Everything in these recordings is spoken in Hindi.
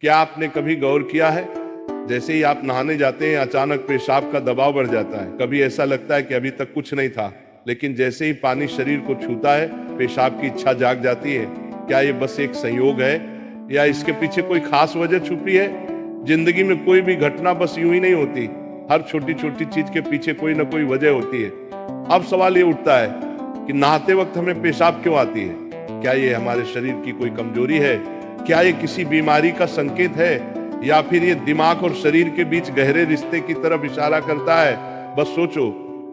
क्या आपने कभी गौर किया है, जैसे ही आप नहाने जाते हैं अचानक पेशाब का दबाव बढ़ जाता है। कभी ऐसा लगता है कि अभी तक कुछ नहीं था, लेकिन जैसे ही पानी शरीर को छूता है पेशाब की इच्छा जाग जाती है। क्या ये बस एक संयोग है या इसके पीछे कोई खास वजह छुपी है? जिंदगी में कोई भी घटना बस यूं ही नहीं होती, हर छोटी छोटी चीज के पीछे कोई ना कोई वजह होती है। अब सवाल ये उठता है कि नहाते वक्त हमें पेशाब क्यों आती है? क्या ये हमारे शरीर की कोई कमजोरी है? क्या ये किसी बीमारी का संकेत है, या फिर ये दिमाग और शरीर के बीच गहरे रिश्ते की तरफ इशारा करता है? बस सोचो,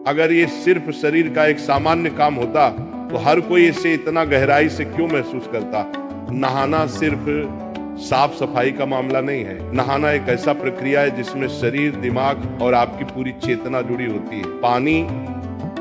अगर ये सिर्फ शरीर का एक सामान्य काम होता तो हर कोई इसे इतना गहराई से क्यों महसूस करता? नहाना सिर्फ साफ सफाई का मामला नहीं है। नहाना एक ऐसा प्रक्रिया है जिसमें शरीर, दिमाग और आपकी पूरी चेतना जुड़ी होती है। पानी,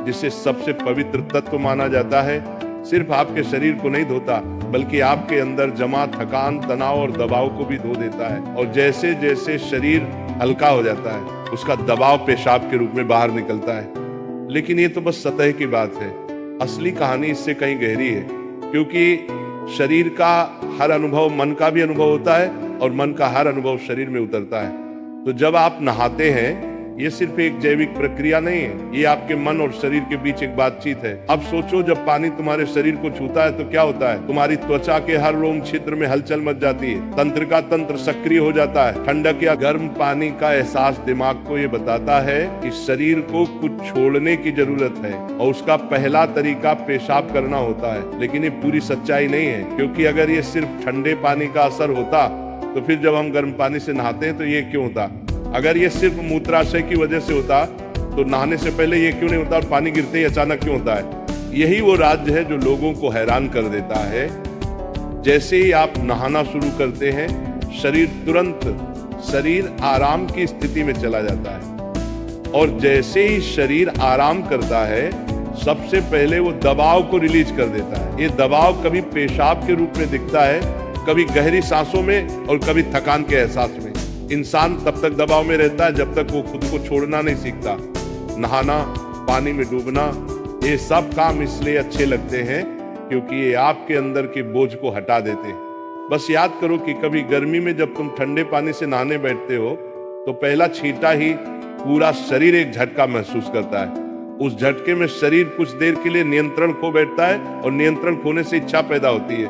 जिसे सबसे पवित्र तत्व माना जाता है, सिर्फ आपके शरीर को नहीं धोता बल्कि आपके अंदर जमा थकान, तनाव और दबाव को भी धो देता है। और जैसे जैसे शरीर हल्का हो जाता है उसका दबाव पेशाब के रूप में बाहर निकलता है। लेकिन ये तो बस सतह की बात है, असली कहानी इससे कहीं गहरी है। क्योंकि शरीर का हर अनुभव मन का भी अनुभव होता है और मन का हर अनुभव शरीर में उतरता है। तो जब आप नहाते हैं ये सिर्फ एक जैविक प्रक्रिया नहीं है, ये आपके मन और शरीर के बीच एक बातचीत है। अब सोचो, जब पानी तुम्हारे शरीर को छूता है तो क्या होता है? तुम्हारी त्वचा के हर रोम छिद्र में हलचल मच जाती है, तंत्र का तंत्र सक्रिय हो जाता है। ठंडक या गर्म पानी का एहसास दिमाग को ये बताता है कि शरीर को कुछ छोड़ने की जरूरत है और उसका पहला तरीका पेशाब करना होता है। लेकिन ये पूरी सच्चाई नहीं है, क्योंकि अगर ये सिर्फ ठंडे पानी का असर होता तो फिर जब हम गर्म पानी से नहाते हैं तो ये क्यों होता? अगर ये सिर्फ मूत्राशय की वजह से होता तो नहाने से पहले ये क्यों नहीं होता और पानी गिरते ही अचानक क्यों होता है? यही वो राज्य है जो लोगों को हैरान कर देता है। जैसे ही आप नहाना शुरू करते हैं शरीर आराम की स्थिति में चला जाता है, और जैसे ही शरीर आराम करता है सबसे पहले वो दबाव को रिलीज कर देता है। ये दबाव कभी पेशाब के रूप में दिखता है, कभी गहरी सांसों में और कभी थकान के एहसास में। इंसान तब तक दबाव में रहता है जब तक वो खुद को छोड़ना नहीं सीखता। नहाना, पानी में डूबना, ये सब काम इसलिए अच्छे लगते हैं क्योंकि ये आपके अंदर के बोझ को हटा देते हैं। बस याद करो कि कभी गर्मी में जब तुम ठंडे पानी से नहाने बैठते हो तो पहला छींटा ही पूरा शरीर एक झटका महसूस करता है। उस झटके में शरीर कुछ देर के लिए नियंत्रण खो बैठता है और नियंत्रण खोने से इच्छा पैदा होती है।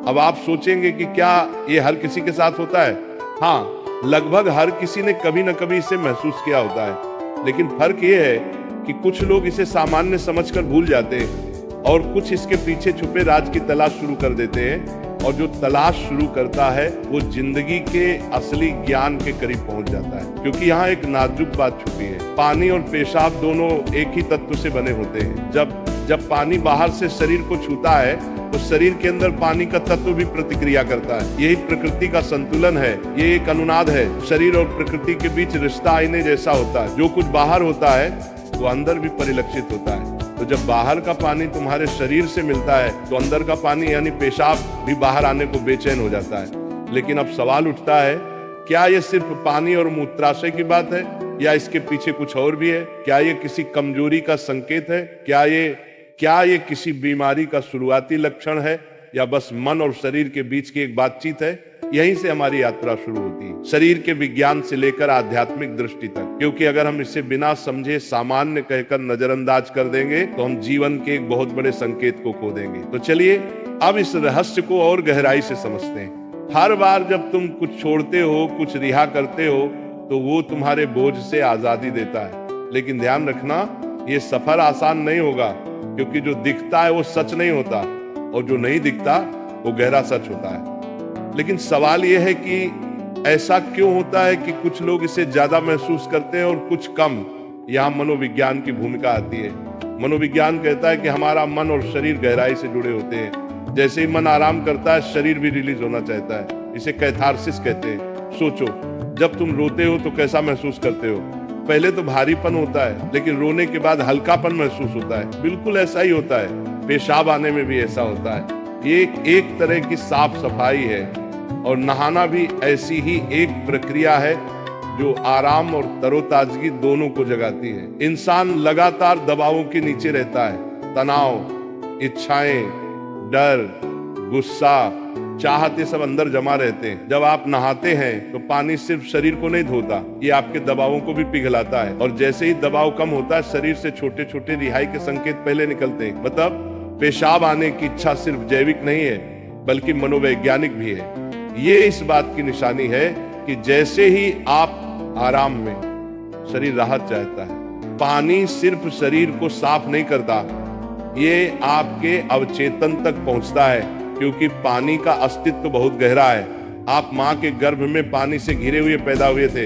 अब आप सोचेंगे कि क्या ये हर किसी के साथ होता है? हाँ, लगभग हर किसी ने कभी न कभी इसे महसूस किया होता है। लेकिन फर्क ये है कि कुछ लोग इसे सामान्य समझकर भूल जाते हैं और कुछ इसके पीछे छुपे राज की तलाश शुरू कर देते हैं। और जो तलाश शुरू करता है वो जिंदगी के असली ज्ञान के करीब पहुंच जाता है। क्योंकि यहाँ एक नाजुक बात छुपी है, पानी और पेशाब दोनों एक ही तत्व से बने होते हैं। जब पानी बाहर से शरीर को छूता है तो शरीर के अंदर पानी का तत्व भी प्रतिक्रिया करता है। यही प्रकृति का संतुलन है, ये एक अनुनाद है। शरीर और प्रकृति के बीच रिश्ता आईने जैसा होता है, जो कुछ बाहर होता है वो अंदर भी परिलक्षित होता है। तो जब बाहर का पानी तुम्हारे शरीर से मिलता है तो अंदर का पानी यानी पेशाब भी बाहर आने को बेचैन हो जाता है। लेकिन अब सवाल उठता है, क्या ये सिर्फ पानी और मूत्राशय की बात है या इसके पीछे कुछ और भी है? क्या ये किसी कमजोरी का संकेत है? क्या ये किसी बीमारी का शुरुआती लक्षण है, या बस मन और शरीर के बीच की एक बातचीत है? यहीं से हमारी यात्रा शुरू होती है, शरीर के विज्ञान से लेकर आध्यात्मिक दृष्टि तक। क्योंकि अगर हम इसे बिना समझे सामान्य कहकर नजरअंदाज कर देंगे तो हम जीवन के एक बहुत बड़े संकेत को खो देंगे। तो चलिए अब इस रहस्य को और गहराई से समझते हैं। हर बार जब तुम कुछ छोड़ते हो, कुछ रिहा करते हो, तो वो तुम्हारे बोझ से आजादी देता है। लेकिन ध्यान रखना, ये सफर आसान नहीं होगा, क्योंकि जो दिखता है वो सच नहीं होता और जो नहीं दिखता वो गहरा सच होता है। लेकिन सवाल यह है कि ऐसा क्यों होता है कि कुछ लोग इसे ज्यादा महसूस करते हैं और कुछ कम? यहाँ मनोविज्ञान की भूमिका आती है। मनोविज्ञान कहता है कि हमारा मन और शरीर गहराई से जुड़े होते हैं। जैसे ही मन आराम करता है शरीर भी रिलीज होना चाहता है। इसे कैथारसिस कहते हैं। सोचो, जब तुम रोते हो तो कैसा महसूस करते हो? पहले तो भारीपन होता है, लेकिन रोने के बाद हल्कापन महसूस होता है। बिल्कुल ऐसा ही होता है, पेशाब आने में भी ऐसा होता है। ये एक तरह की साफ सफाई है, और नहाना भी ऐसी ही एक प्रक्रिया है जो आराम और तरोताजगी दोनों को जगाती है। इंसान लगातार दबावों के नीचे रहता है, तनाव, इच्छाएं, डर, गुस्सा, चाहते सब अंदर जमा रहते हैं। जब आप नहाते हैं तो पानी सिर्फ शरीर को नहीं धोता, ये आपके दबावों को भी पिघलाता है। और जैसे ही दबाव कम होता है, शरीर से छोटे छोटे रिहाई के संकेत पहले निकलते हैं। मतलब पेशाब आने की इच्छा सिर्फ जैविक नहीं है, बल्कि मनोवैज्ञानिक भी है। ये इस बात की निशानी है कि जैसे ही आप आराम में, शरीर राहत चाहता है। पानी सिर्फ शरीर को साफ नहीं करता, ये आपके अवचेतन तक पहुंचता है, क्योंकि पानी का अस्तित्व बहुत गहरा है। आप माँ के गर्भ में पानी से घिरे हुए पैदा हुए थे।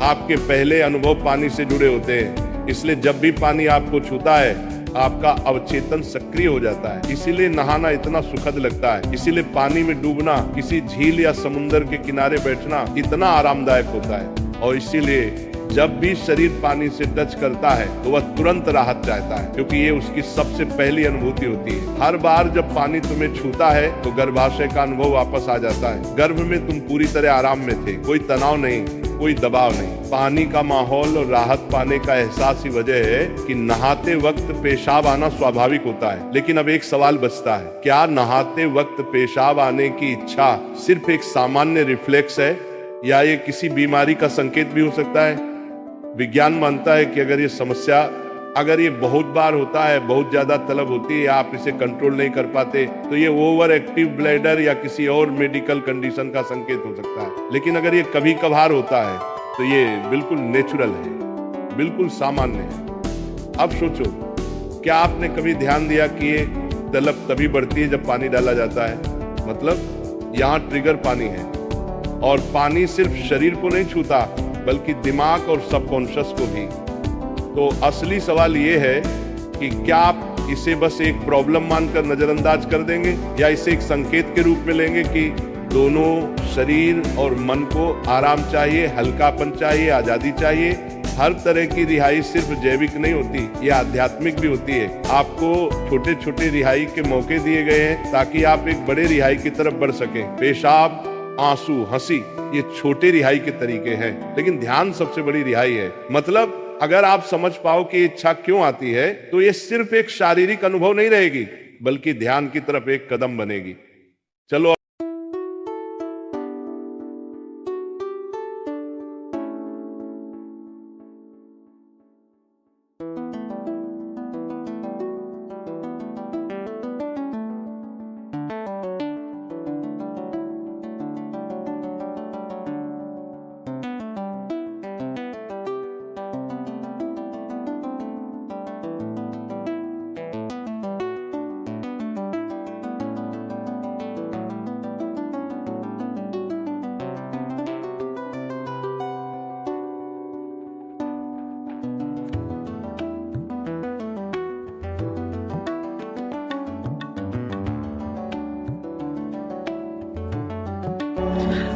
आपके पहले अनुभव पानी से जुड़े होते हैं, इसलिए जब भी पानी आपको छूता है, आपका अवचेतन सक्रिय हो जाता है। इसीलिए नहाना इतना सुखद लगता है। इसीलिए पानी में डूबना, किसी झील या समुद्र के किनारे बैठना इतना आरामदायक होता है। और इसीलिए जब भी शरीर पानी से टच करता है तो वह तुरंत राहत चाहता है, क्योंकि ये उसकी सबसे पहली अनुभूति होती है। हर बार जब पानी तुम्हें छूता है तो गर्भाशय का अनुभव वापस आ जाता है। गर्भ में तुम पूरी तरह आराम में थे, कोई तनाव नहीं, कोई दबाव नहीं। पानी का माहौल और राहत पाने का एहसास ही वजह है कि नहाते वक्त पेशाब आना स्वाभाविक होता है। लेकिन अब एक सवाल बचता है, क्या नहाते वक्त पेशाब आने की इच्छा सिर्फ एक सामान्य रिफ्लेक्स है, या ये किसी बीमारी का संकेत भी हो सकता है? विज्ञान मानता है कि अगर ये बहुत बार होता है, बहुत ज्यादा तलब होती है, आप इसे कंट्रोल नहीं कर पाते, तो ये ओवर एक्टिव ब्लैडर या किसी और मेडिकल कंडीशन का संकेत हो सकता है। लेकिन अगर ये कभी कभार होता है तो ये बिल्कुल नेचुरल है, बिल्कुल सामान्य है। अब सोचो, क्या आपने कभी ध्यान दिया कि ये तलब तभी बढ़ती है जब पानी डाला जाता है? मतलब यहाँ ट्रिगर पानी है, और पानी सिर्फ शरीर को नहीं छूता, बल्कि दिमाग और सबकॉन्शियस को भी। तो असली सवाल ये है कि क्या आप इसे बस एक प्रॉब्लम मानकर नजरअंदाज कर देंगे, या इसे एक संकेत के रूप में लेंगे कि दोनों शरीर और मन को आराम चाहिए, हल्कापन चाहिए, आजादी चाहिए। हर तरह की रिहाई सिर्फ जैविक नहीं होती, ये आध्यात्मिक भी होती है। आपको छोटे छोटे रिहाई के मौके दिए गए हैं ताकि आप एक बड़े रिहाई की तरफ बढ़ सकें। पेशाब, आंसू, हंसी, ये छोटे रिहाई के तरीके हैं, लेकिन ध्यान सबसे बड़ी रिहाई है। मतलब अगर आप समझ पाओ कि इच्छा क्यों आती है, तो ये सिर्फ एक शारीरिक अनुभव नहीं रहेगी, बल्कि ध्यान की तरफ एक कदम बनेगी। चलो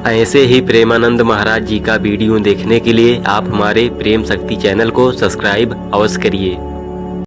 ऐसे ही प्रेमानंद महाराज जी का वीडियो देखने के लिए आप हमारे प्रेम शक्ति चैनल को सब्सक्राइब अवश्य करिए।